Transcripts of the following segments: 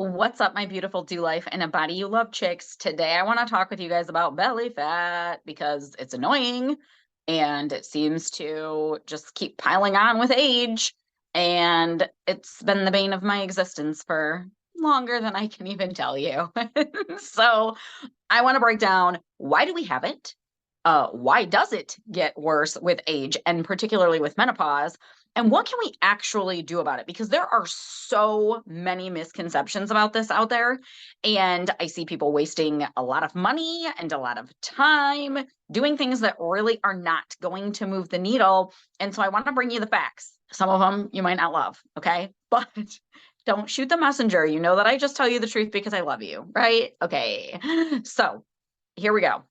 What's up, my beautiful do life and a body you love chicks? Today, I want to talk with you guys about belly fat because it's annoying and it seems to just keep piling on with age. And it's been the bane of my existence for longer than I can even tell you. So, I want to break down, why do we have it? Why does it get worse with age and particularly with menopause? And what can we actually do about it? Because there are so many misconceptions about this out there. And I see people wasting a lot of money and a lot of time doing things that really are not going to move the needle. And so I want to bring you the facts. Some of them you might not love, okay? But don't shoot the messenger. You know that I just tell you the truth because I love you, right? Okay. So here we go.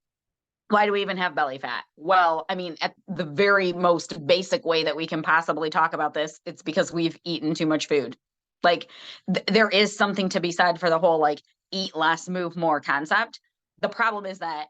Why do we even have belly fat? Well, I mean, at the very most basic way that we can possibly talk about this, it's because we've eaten too much food. Like, there is something to be said for the whole like eat less, move more concept. The problem is that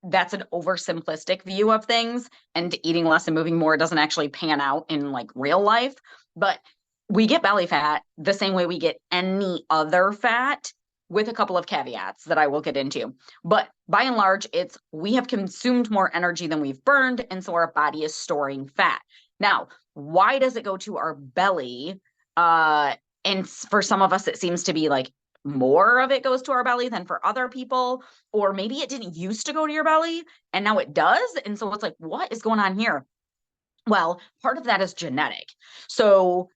that's an oversimplistic view of things, and eating less and moving more doesn't actually pan out in like real life. But we get belly fat the same way we get any other fat, with a couple of caveats that I will get into. But by and large, it's we have consumed more energy than we've burned, and so our body is storing fat. Now, why does it go to our belly? And for some of us, it seems to be like more of it goes to our belly than for other people, or maybe it didn't used to go to your belly and now it does. And so it's like, what is going on here? Well, part of that is genetic. So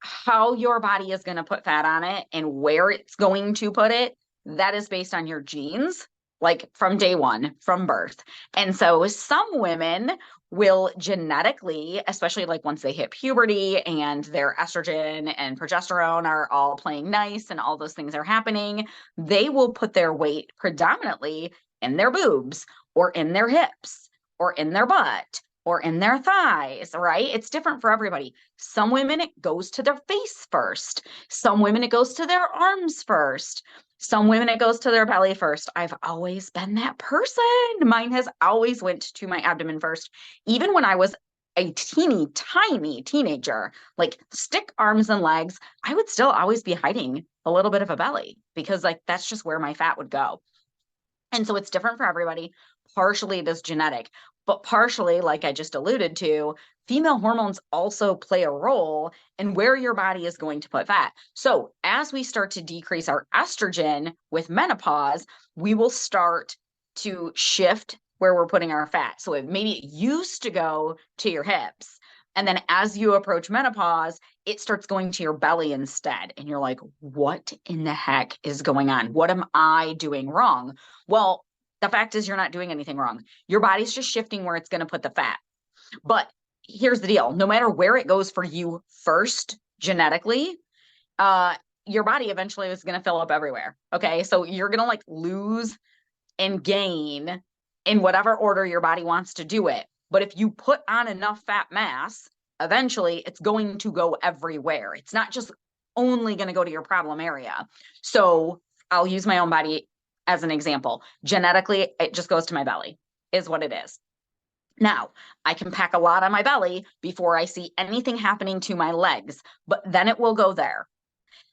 how your body is going to put fat on it and where it's going to put it, that is based on your genes, like from day one, from birth. And so some women will genetically, especially like once they hit puberty and their estrogen and progesterone are all playing nice and all those things are happening, they will put their weight predominantly in their boobs or in their hips or in their butt or in their thighs, right? It's different for everybody. Some women, it goes to their face first. Some women, it goes to their arms first. Some women, it goes to their belly first. I've always been that person. Mine has always went to my abdomen first. Even when I was a teeny tiny teenager, like stick arms and legs, I would still always be hiding a little bit of a belly because like that's just where my fat would go. And so it's different for everybody. Partially it is genetic, but partially, like I just alluded to, female hormones also play a role in where your body is going to put fat. So as we start to decrease our estrogen with menopause, we will start to shift where we're putting our fat. So maybe it used to go to your hips. And then as you approach menopause, it starts going to your belly instead. And you're like, what in the heck is going on? What am I doing wrong? Well, the fact is you're not doing anything wrong. Your body's just shifting where it's going to put the fat. But here's the deal. No matter where it goes for you first, genetically, your body eventually is going to fill up everywhere. Okay. So you're going to like lose and gain in whatever order your body wants to do it. But if you put on enough fat mass, eventually it's going to go everywhere. It's not just only going to go to your problem area. So I'll use my own body as an example. Genetically, it just goes to my belly, is what it is. Now, I can pack a lot on my belly before I see anything happening to my legs, but then it will go there.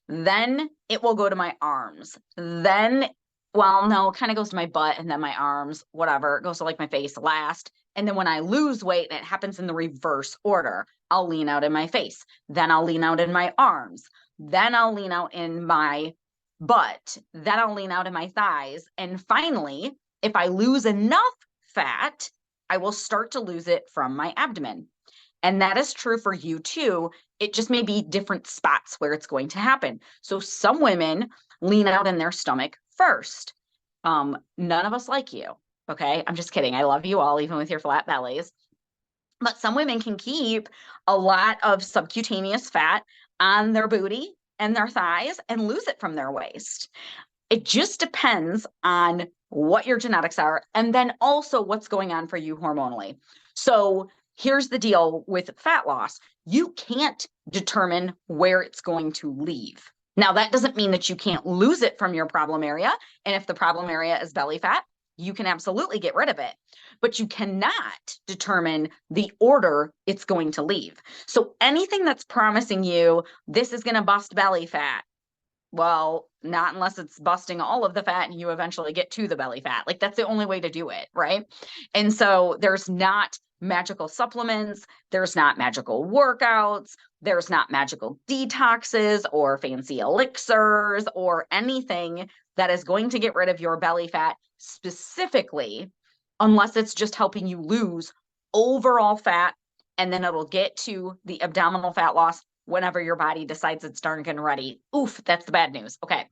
Then it will go to my arms. Then, well, no, it kind of goes to my butt and then my arms, whatever. It goes to like my face last. And then when I lose weight, and it happens in the reverse order, I'll lean out in my face. Then I'll lean out in my arms. Then I'll lean out in my butt. Then I'll lean out in my thighs. And finally, if I lose enough fat, I will start to lose it from my abdomen. And that is true for you too. It just may be different spots where it's going to happen. So some women lean out in their stomach first. None of us like you. Okay. I'm just kidding. I love you all, even with your flat bellies. But some women can keep a lot of subcutaneous fat on their booty and their thighs and lose it from their waist. It just depends on what your genetics are and then also what's going on for you hormonally. So here's the deal with fat loss. You can't determine where it's going to leave. Now, that doesn't mean that you can't lose it from your problem area. And if the problem area is belly fat, you can absolutely get rid of it, but you cannot determine the order it's going to leave. So anything that's promising you, this is going to bust belly fat, Well, not unless it's busting all of the fat and you eventually get to the belly fat. Like that's the only way to do it, right? And so there's not magical supplements, there's not magical workouts, there's not magical detoxes or fancy elixirs or anything that is going to get rid of your belly fat specifically, unless it's just helping you lose overall fat, and then it'll get to the abdominal fat loss whenever your body decides it's darn good and ready. Oof, that's the bad news. Okay.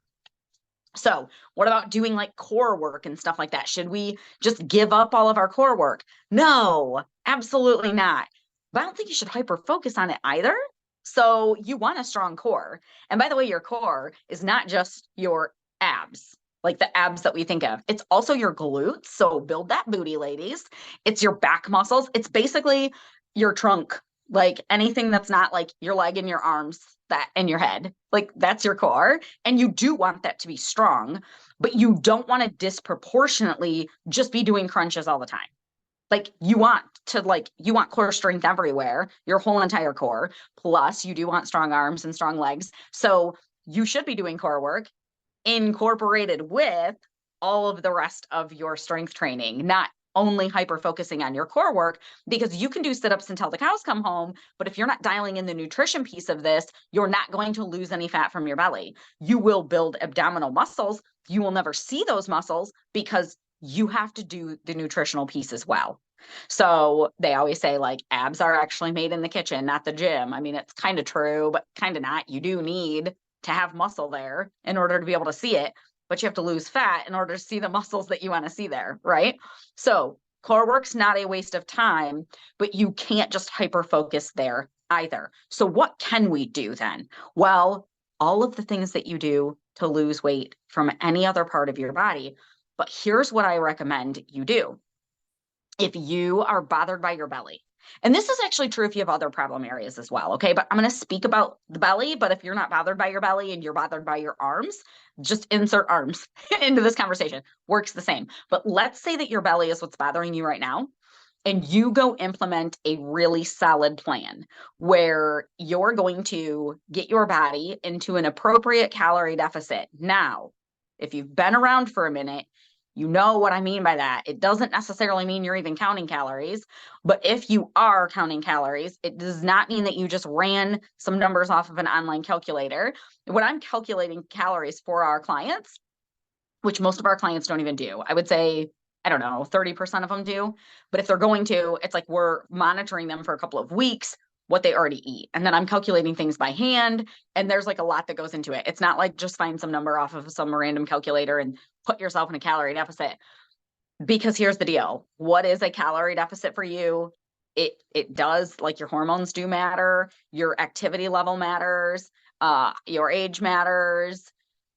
So what about doing like core work and stuff like that? Should we just give up all of our core work? No, absolutely not. But I don't think you should hyper focus on it either. So you want a strong core. And by the way, your core is not just your abs, like the abs that we think of. It's also your glutes. So build that booty, ladies. It's your back muscles. It's basically your trunk, like anything that's not like your leg and your arms, that and your head, like that's your core. And you do want that to be strong, but you don't want to disproportionately just be doing crunches all the time. Like you want core strength everywhere, your whole entire core. Plus you do want strong arms and strong legs. So you should be doing core work incorporated with all of the rest of your strength training, not only hyper focusing on your core work, because you can do sit-ups until the cows come home. But if you're not dialing in the nutrition piece of this, you're not going to lose any fat from your belly. You will build abdominal muscles. You will never see those muscles because you have to do the nutritional piece as well. So they always say like abs are actually made in the kitchen, not the gym. I mean, it's kind of true, but kind of not. You do need to have muscle there in order to be able to see it, but you have to lose fat in order to see the muscles that you want to see there, right? So core work's not a waste of time, but you can't just hyper focus there either. So what can we do then? Well, all of the things that you do to lose weight from any other part of your body. But here's what I recommend you do. If you are bothered by your belly, and this is actually true if you have other problem areas as well, okay? But I'm going to speak about the belly, but if you're not bothered by your belly and you're bothered by your arms, just insert arms into this conversation. Works the same. But let's say that your belly is what's bothering you right now, and you go implement a really solid plan where you're going to get your body into an appropriate calorie deficit. Now, if you've been around for a minute, you know what I mean by that. It doesn't necessarily mean you're even counting calories, but if you are counting calories, it does not mean that you just ran some numbers off of an online calculator. When I'm calculating calories for our clients, which most of our clients don't even do, I would say, I don't know, 30% of them do. But if they're going to, it's like we're monitoring them for a couple of weeks, what they already eat. And then I'm calculating things by hand. And there's like a lot that goes into it. It's not like just find some number off of some random calculator and put yourself in a calorie deficit. Because here's the deal. What is a calorie deficit for you? It does, like your hormones do matter, your activity level matters, your age matters,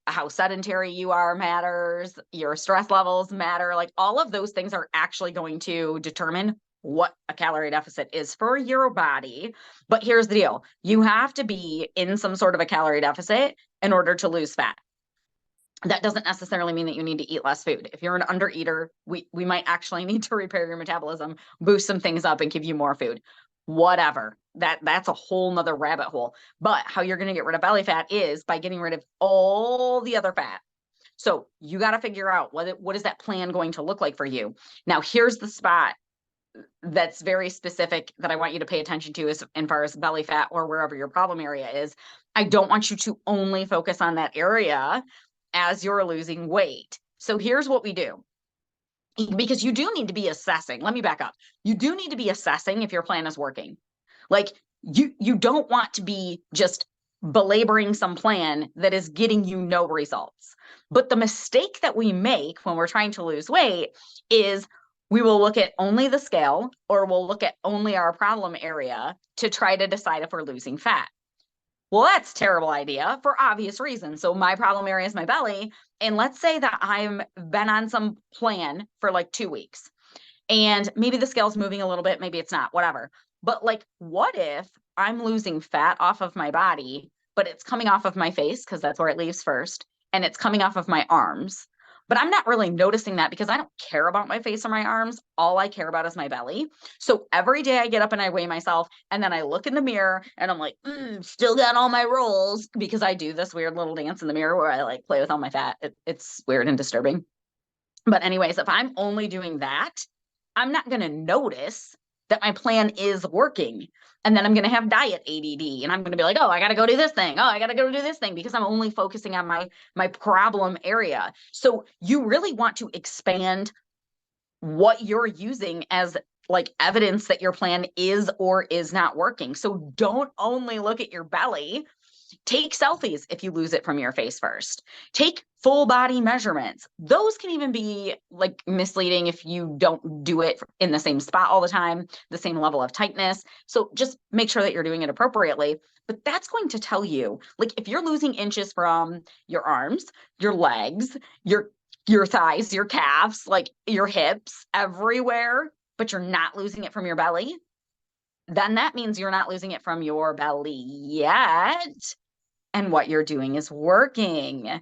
how sedentary you are matters, your stress levels matter. Like all of those things are actually going to determine what a calorie deficit is for your body. But here's the deal. You have to be in some sort of a calorie deficit in order to lose fat. That doesn't necessarily mean that you need to eat less food. If you're an undereater, we might actually need to repair your metabolism, boost some things up and give you more food. Whatever. That's a whole nother rabbit hole. But how you're going to get rid of belly fat is by getting rid of all the other fat. So you got to figure out what is that plan going to look like for you. Now, here's the spot that's very specific that I want you to pay attention to as far as belly fat or wherever your problem area is. I don't want you to only focus on that area as you're losing weight. So here's what we do. Because you do need to be assessing. Let me back up. You do need to be assessing if your plan is working. Like you don't want to be just belaboring some plan that is getting you no results. But the mistake that we make when we're trying to lose weight is we will look at only the scale or we'll look at only our problem area to try to decide if we're losing fat. Well, that's a terrible idea for obvious reasons. So my problem area is my belly. And let's say that I've been on some plan for like 2 weeks and maybe the scale's moving a little bit, maybe it's not, whatever. But like, what if I'm losing fat off of my body, but it's coming off of my face because that's where it leaves first, and it's coming off of my arms, But I'm not really noticing that because I don't care about my face or my arms. All I care about is my belly. So every day I get up and I weigh myself, and then I look in the mirror and I'm like, still got all my rolls, because I do this weird little dance in the mirror where I like play with all my fat. It's weird and disturbing. But anyways, if I'm only doing that, I'm not going to notice that my plan is working. And then I'm going to have diet ADD, and I'm going to be like, oh, I got to go do this thing. Oh, I got to go do this thing, because I'm only focusing on my problem area. So you really want to expand what you're using as like evidence that your plan is or is not working. So don't only look at your belly. Take selfies if you lose it from your face first. Take full body measurements. Those can even be like misleading if you don't do it in the same spot all the time, the same level of tightness. So just make sure that you're doing it appropriately. But that's going to tell you, like, if you're losing inches from your arms, your legs, your thighs, your calves, like your hips, everywhere, but you're not losing it from your belly, then that means you're not losing it from your belly yet, and what you're doing is working.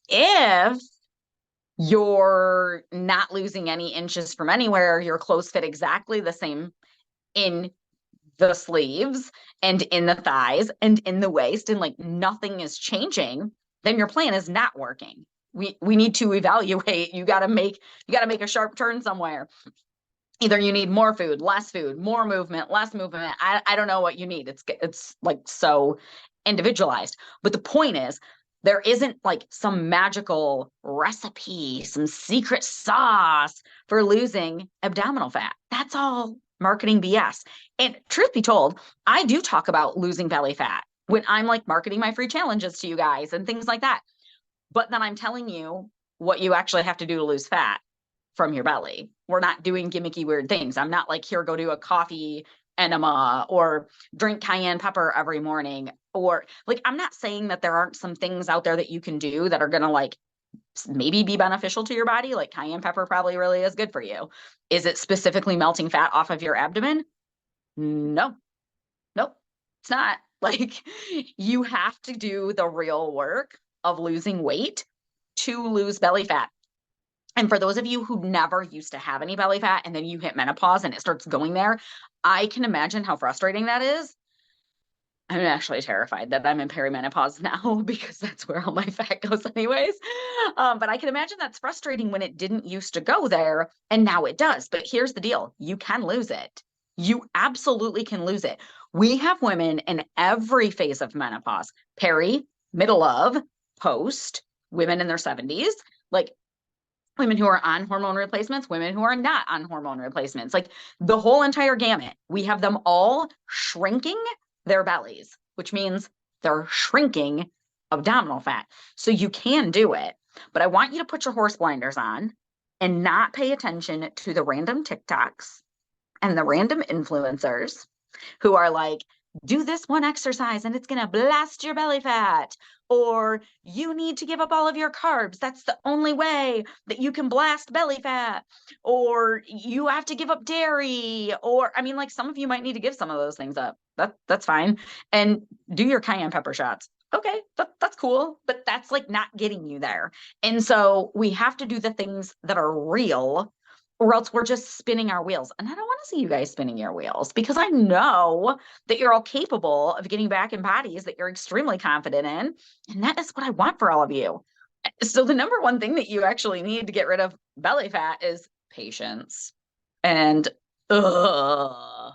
If you're not losing any inches from anywhere, your clothes fit exactly the same in the sleeves and in the thighs and in the waist, and like nothing is changing, then your plan is not working. We need to evaluate. You got to make a sharp turn somewhere. Either you need more food, less food, more movement, less movement. I don't know what you need. It's like so individualized. But the point is, there isn't like some magical recipe, some secret sauce for losing abdominal fat. That's all marketing BS. And truth be told, I do talk about losing belly fat when I'm like marketing my free challenges to you guys and things like that. But then I'm telling you what you actually have to do to lose fat from your belly. We're not doing gimmicky weird things. I'm not like, here, go do a coffee enema or drink cayenne pepper every morning. Or like, I'm not saying that there aren't some things out there that you can do that are going to like maybe be beneficial to your body. Like cayenne pepper probably really is good for you. Is it specifically melting fat off of your abdomen? No, nope, it's not. Like, you have to do the real work of losing weight to lose belly fat. And for those of you who never used to have any belly fat and then you hit menopause and it starts going there, I can imagine how frustrating that is. I'm actually terrified that I'm in perimenopause now because that's where all my fat goes anyways. But I can imagine that's frustrating when it didn't used to go there and now it does. But here's the deal. You can lose it. You absolutely can lose it. We have women in every phase of menopause, peri, middle of, post, women in their 70s, like women who are on hormone replacements, women who are not on hormone replacements, like the whole entire gamut. We have them all shrinking their bellies, which means they're shrinking abdominal fat. So you can do it, but I want you to put your horse blinders on and not pay attention to the random TikToks and the random influencers who are like, do this one exercise and it's going to blast your belly fat, or you need to give up all of your carbs. That's the only way that you can blast belly fat, or you have to give up dairy, or I mean, like, some of you might need to give some of those things up. That's fine. And do your cayenne pepper shots. Okay, that's cool, but that's like not getting you there. And so we have to do the things that are real, or else we're just spinning our wheels. And I don't want to see you guys spinning your wheels, because I know that you're all capable of getting back in bodies that you're extremely confident in. And that is what I want for all of you. So the number one thing that you actually need to get rid of belly fat is patience. And I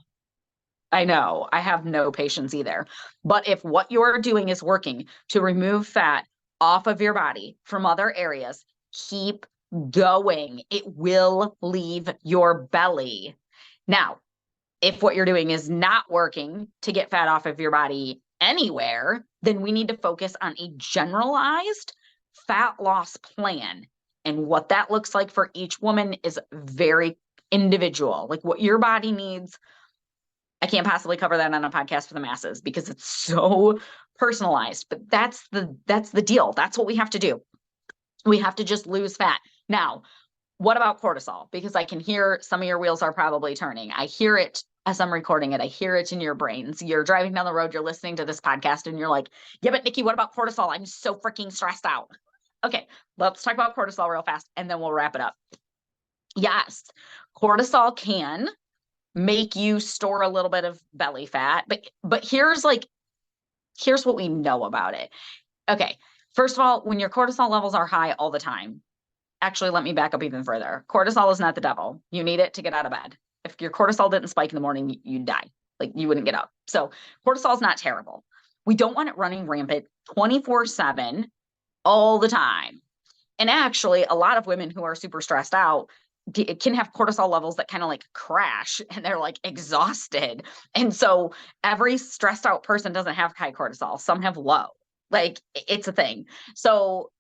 know I have no patience either. But if what you're doing is working to remove fat off of your body from other areas, keep going. It will leave your belly. Now, if what you're doing is not working to get fat off of your body anywhere, then we need to focus on a generalized fat loss plan. And what that looks like for each woman is very individual. Like, what your body needs, I can't possibly cover that on a podcast for the masses because it's so personalized. But that's the deal. That's what we have to do. We have to just lose fat. Now, what about cortisol? Because I can hear some of your wheels are probably turning. I hear it as I'm recording it. I hear it in your brains. You're driving down the road, you're listening to this podcast, and you're like, yeah, but Nikki, what about cortisol? I'm so freaking stressed out. Okay, let's talk about cortisol real fast and then we'll wrap it up. Yes, cortisol can make you store a little bit of belly fat, but here's what we know about it. Okay, first of all, when your cortisol levels are high all the time, actually, let me back up even further. Cortisol is not the devil. You need it to get out of bed. If your cortisol didn't spike in the morning, you'd die. Like you wouldn't get up. So cortisol is not terrible. We don't want it running rampant 24/7 all the time. And actually, a lot of women who are super stressed out can have cortisol levels that kind of like crash and they're like exhausted. And so every stressed out person doesn't have high cortisol. Some have low. Like it's a thing. So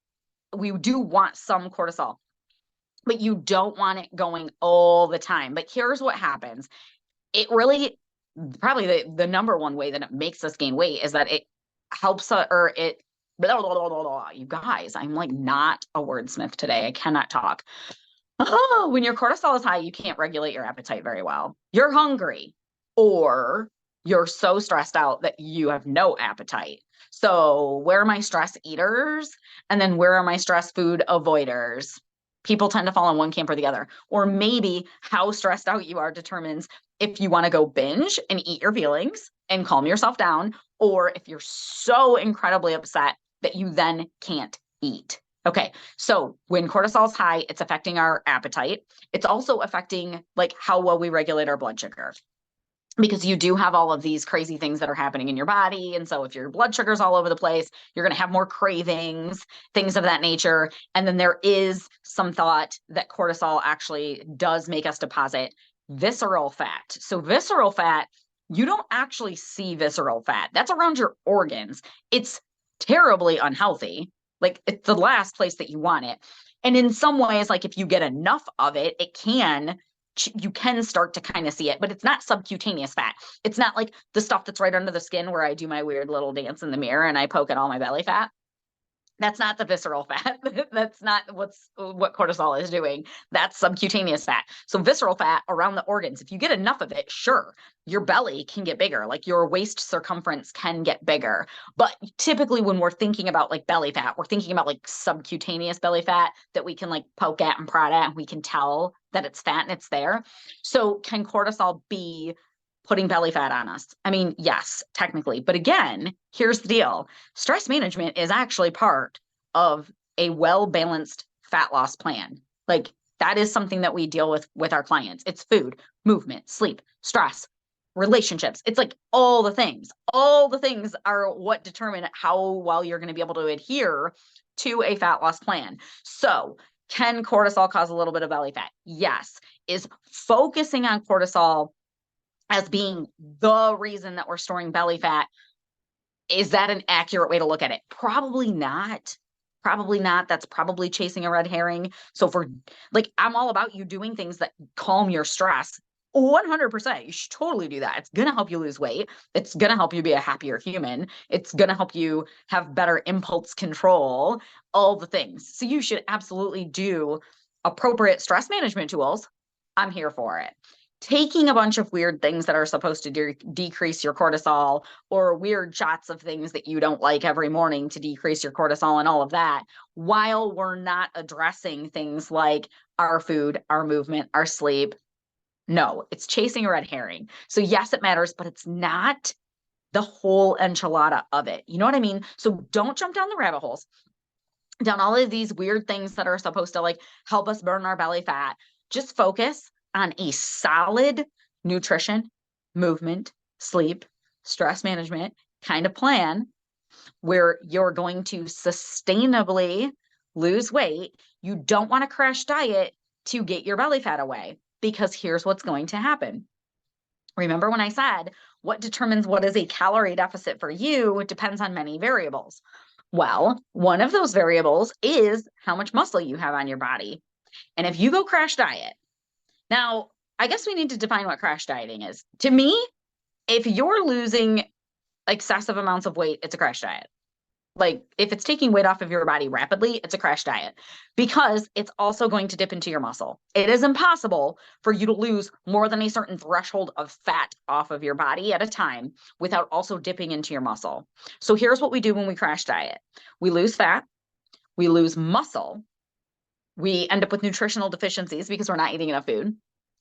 we do want some cortisol, but you don't want it going all the time. But here's what happens. It really, probably the number one way that it makes us gain weight is that it helps or it, blah, blah, blah, blah, blah. You guys, I'm like not a wordsmith today. I cannot talk. Oh, when your cortisol is high, you can't regulate your appetite very well. You're hungry or you're so stressed out that you have no appetite. So where are my stress eaters? And then where are my stress food avoiders? People tend to fall in one camp or the other. Or maybe how stressed out you are determines if you want to go binge and eat your feelings and calm yourself down, or if you're so incredibly upset that you then can't eat. Okay, so when cortisol is high, it's affecting our appetite. It's also affecting like how well we regulate our blood sugar, because you do have all of these crazy things that are happening in your body. And so if your blood sugar's all over the place, you're going to have more cravings, things of that nature. And then there is some thought that cortisol actually does make us deposit visceral fat. So visceral fat, you don't actually see visceral fat. That's around your organs. It's terribly unhealthy. Like it's the last place that you want it. And in some ways, like if you get enough of it, you can start to kind of see it, but it's not subcutaneous fat. It's not like the stuff that's right under the skin where I do my weird little dance in the mirror and I poke at all my belly fat. That's not the visceral fat. That's not what cortisol is doing. That's subcutaneous fat. So visceral fat around the organs, if you get enough of it, sure, your belly can get bigger, like your waist circumference can get bigger. But typically when we're thinking about like belly fat, we're thinking about like subcutaneous belly fat that we can like poke at and prod at and we can tell that it's fat and it's there. So can cortisol be putting belly fat on us? I mean, yes, technically. But again, here's the deal. Stress management is actually part of a well-balanced fat loss plan. Like that is something that we deal with our clients. It's food, movement, sleep, stress, relationships. It's like all the things. All the things are what determine how well you're going to be able to adhere to a fat loss plan. So can cortisol cause a little bit of belly fat? Yes. Is focusing on cortisol as being the reason that we're storing belly fat, is that an accurate way to look at it? Probably not. Probably not. That's probably chasing a red herring. So for like, I'm all about you doing things that calm your stress. 100%. You should totally do that. It's going to help you lose weight. It's going to help you be a happier human. It's going to help you have better impulse control, all the things. So you should absolutely do appropriate stress management tools. I'm here for it. Taking a bunch of weird things that are supposed to decrease your cortisol, or weird shots of things that you don't like every morning to decrease your cortisol and all of that, while we're not addressing things like our food, our movement, our sleep. No, it's chasing a red herring. So yes, it matters, but it's not the whole enchilada of it. You know what I mean? So don't jump down the rabbit holes, down all of these weird things that are supposed to like help us burn our belly fat. Just focus on a solid nutrition, movement, sleep, stress management kind of plan where you're going to sustainably lose weight. You don't want to crash diet to get your belly fat away, because here's what's going to happen. Remember when I said what determines what is a calorie deficit for you depends on many variables. Well, one of those variables is how much muscle you have on your body. And if you go crash diet, now, I guess we need to define what crash dieting is. To me, if you're losing excessive amounts of weight, it's a crash diet. Like if it's taking weight off of your body rapidly, it's a crash diet, because it's also going to dip into your muscle. It is impossible for you to lose more than a certain threshold of fat off of your body at a time without also dipping into your muscle. So here's what we do when we crash diet. We lose fat. we lose muscle, we end up with nutritional deficiencies because we're not eating enough food.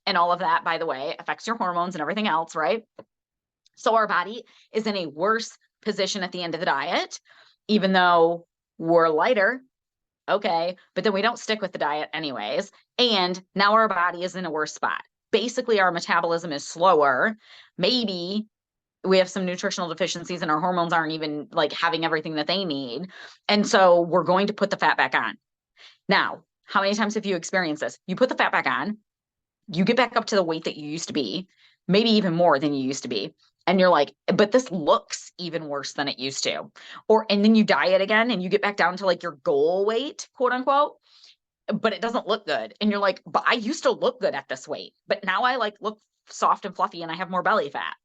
And all of that, by the way, affects your hormones and everything else, right? So our body is in a worse position at the end of the diet, even though we're lighter. Okay. But then we don't stick with the diet anyways. And now our body is in a worse spot. Basically, our metabolism is slower. Maybe we have some nutritional deficiencies and our hormones aren't even like having everything that they need. And so we're going to put the fat back on. Now, how many times have you experienced this? You put the fat back on, you get back up to the weight that you used to be, maybe even more than you used to be. And you're like, but this looks even worse than it used to. And then you diet again and you get back down to like your goal weight, quote unquote, but it doesn't look good. And you're like, but I used to look good at this weight, but now I like look soft and fluffy and I have more belly fat.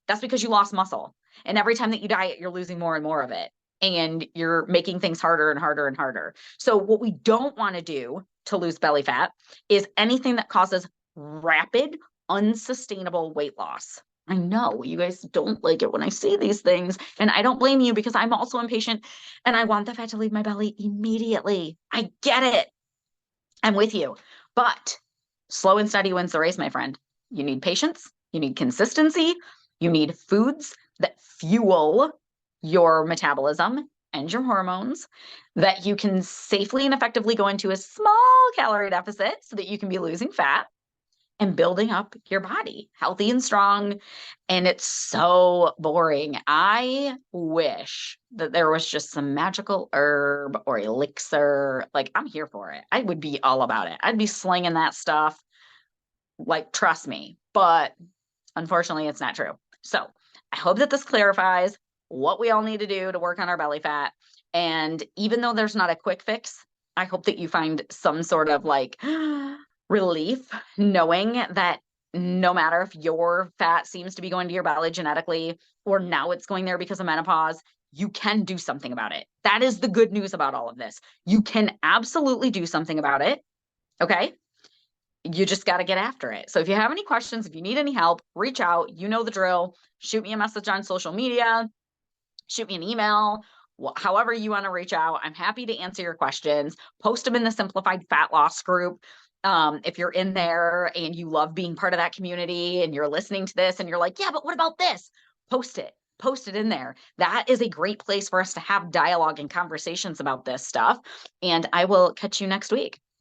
That's because you lost muscle. And every time that you diet, you're losing more and more of it. And you're making things harder and harder and harder. So what we don't want to do to lose belly fat is anything that causes rapid, unsustainable weight loss. I know you guys don't like it when I say these things, and I don't blame you because I'm also impatient and I want the fat to leave my belly immediately. I get it. I'm with you. But slow and steady wins the race, my friend. You need patience, you need consistency, you need foods that fuel your metabolism and your hormones that you can safely and effectively go into a small calorie deficit so that you can be losing fat and building up your body healthy and strong. And it's so boring. I wish that there was just some magical herb or elixir. Like, I'm here for it. I would be all about it. I'd be slinging that stuff. Like, trust me. But unfortunately, it's not true. So I hope that this clarifies what we all need to do to work on our belly fat. And even though there's not a quick fix, I hope that you find some sort of like relief knowing that no matter if your fat seems to be going to your belly genetically or now it's going there because of menopause, you can do something about it. That is the good news about all of this. You can absolutely do something about it. Okay. You just got to get after it. So if you have any questions, if you need any help, reach out. You know the drill. Shoot me a message on social media, shoot me an email, however you want to reach out. I'm happy to answer your questions. Post them in the Simplified Fat Loss group. If you're in there and you love being part of that community and you're listening to this and you're like, yeah, but what about this? Post it in there. That is a great place for us to have dialogue and conversations about this stuff. And I will catch you next week.